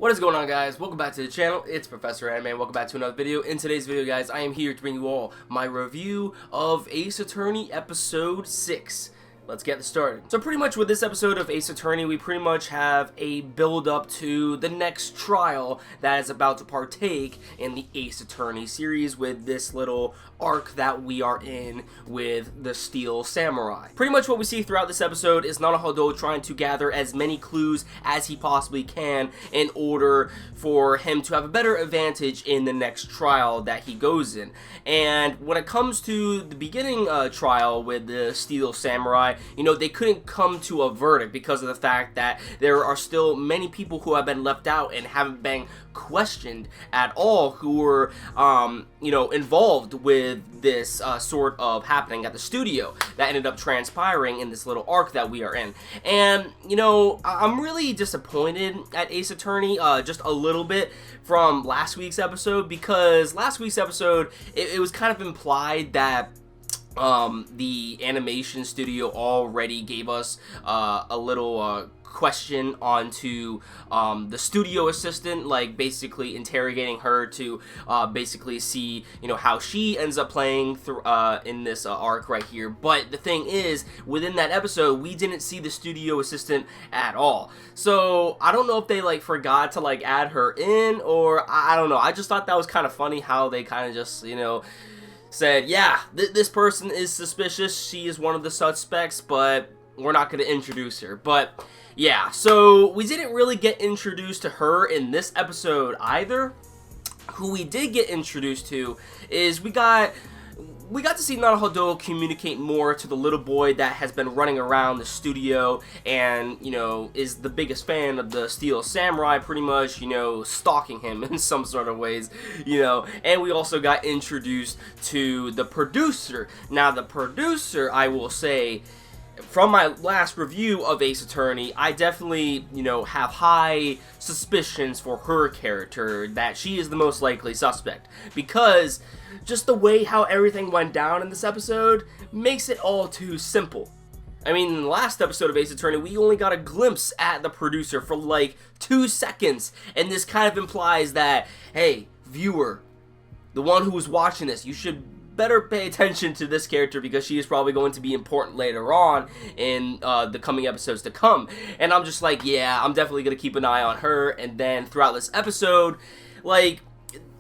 What is going on, guys? Welcome back to the channel. It's Professor Anime. Welcome back to another video. In today's video, guys, I am here to bring you all my review of Ace Attorney Episode 6. Let's get started. So pretty much with this episode of Ace Attorney, we pretty much have a build up to the next trial that is about to partake in the Ace Attorney series with this little arc that we are in with the Steel Samurai. Pretty much what we see throughout this episode is Naruhodo trying to gather as many clues as he possibly can in order for him to have a better advantage in the next trial that he goes in. And when it comes to the beginning trial with the Steel Samurai, you know, they couldn't come to a verdict because of the fact that there are still many people who have been left out and haven't been questioned at all who were, you know, involved with this sort of happening at the studio that ended up transpiring in this little arc that we are in. And, you know, I'm really disappointed at Ace Attorney just a little bit from last week's episode, because last week's episode, it was kind of implied that the animation studio already gave us a little question onto the studio assistant, like basically interrogating her to basically see, you know, how she ends up playing through in this arc right here. But the thing is, within that episode, we didn't see the studio assistant at all. So I don't know if they like forgot to like add her in, or I don't know. I just thought that was kind of funny how they kind of just, you know, said, yeah, this person is suspicious, she is one of the suspects, but we're not going to introduce her. But yeah, so we didn't really get introduced to her in this episode either. Who we did get introduced to is we got to see Naruhodo communicate more to the little boy that has been running around the studio and, you know, is the biggest fan of the Steel Samurai, pretty much, you know, stalking him in some sort of ways, you know. And we also got introduced to the producer. Now, the producer, I will say, from my last review of Ace Attorney, I definitely, you know, have high suspicions for her character, that she is the most likely suspect, because just the way how everything went down in this episode makes it all too simple. I mean, in the last episode of Ace Attorney, we only got a glimpse at the producer for like 2 seconds, and this kind of implies that, hey, viewer, the one who was watching this, you should better pay attention to this character because she is probably going to be important later on in the coming episodes to come. And I'm just like, yeah, I'm definitely going to keep an eye on her. And then throughout this episode, like,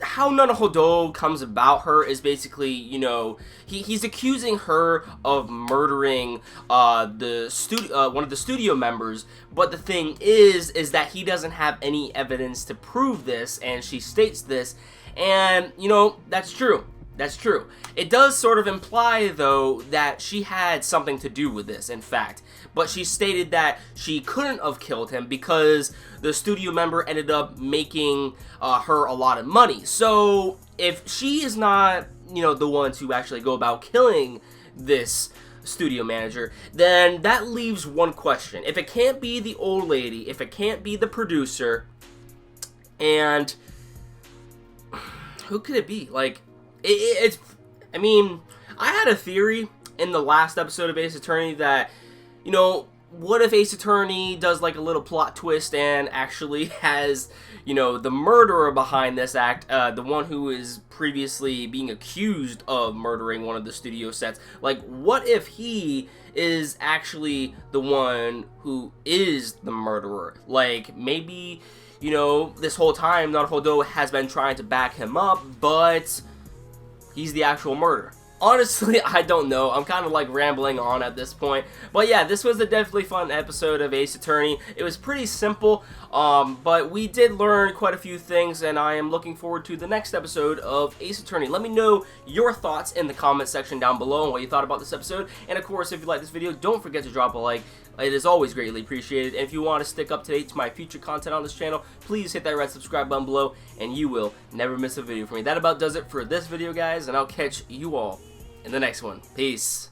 how Naruhodo comes about her is basically, you know, he's accusing her of murdering the studio, one of the studio members, but the thing is that he doesn't have any evidence to prove this, and she states this, and, you know, that's true. That's true. It does sort of imply, though, that she had something to do with this, in fact. But she stated that she couldn't have killed him because the studio member ended up making her a lot of money. So if she is not, you know, the one to actually go about killing this studio manager, then that leaves one question. If it can't be the old lady, if it can't be the producer, and who could it be? Like, it's, I mean, I had a theory in the last episode of Ace Attorney that, you know, what if Ace Attorney does like a little plot twist and actually has, you know, the murderer behind this act, the one who is previously being accused of murdering one of the studio sets, like, what if he is actually the one who is the murderer? Like, maybe, you know, this whole time Naruhodo has been trying to back him up, but he's the actual murderer. Honestly, I don't know. I'm kind of like rambling on at this point. But yeah, this was a definitely fun episode of Ace Attorney. It was pretty simple, but we did learn quite a few things, and I am looking forward to the next episode of Ace Attorney. Let me know your thoughts in the comment section down below and what you thought about this episode. And of course, if you like this video, don't forget to drop a like. It is always greatly appreciated. And if you want to stick up to date to my future content on this channel, please hit that red subscribe button below, and you will never miss a video from me. That about does it for this video, guys, and I'll catch you all in the next one. Peace.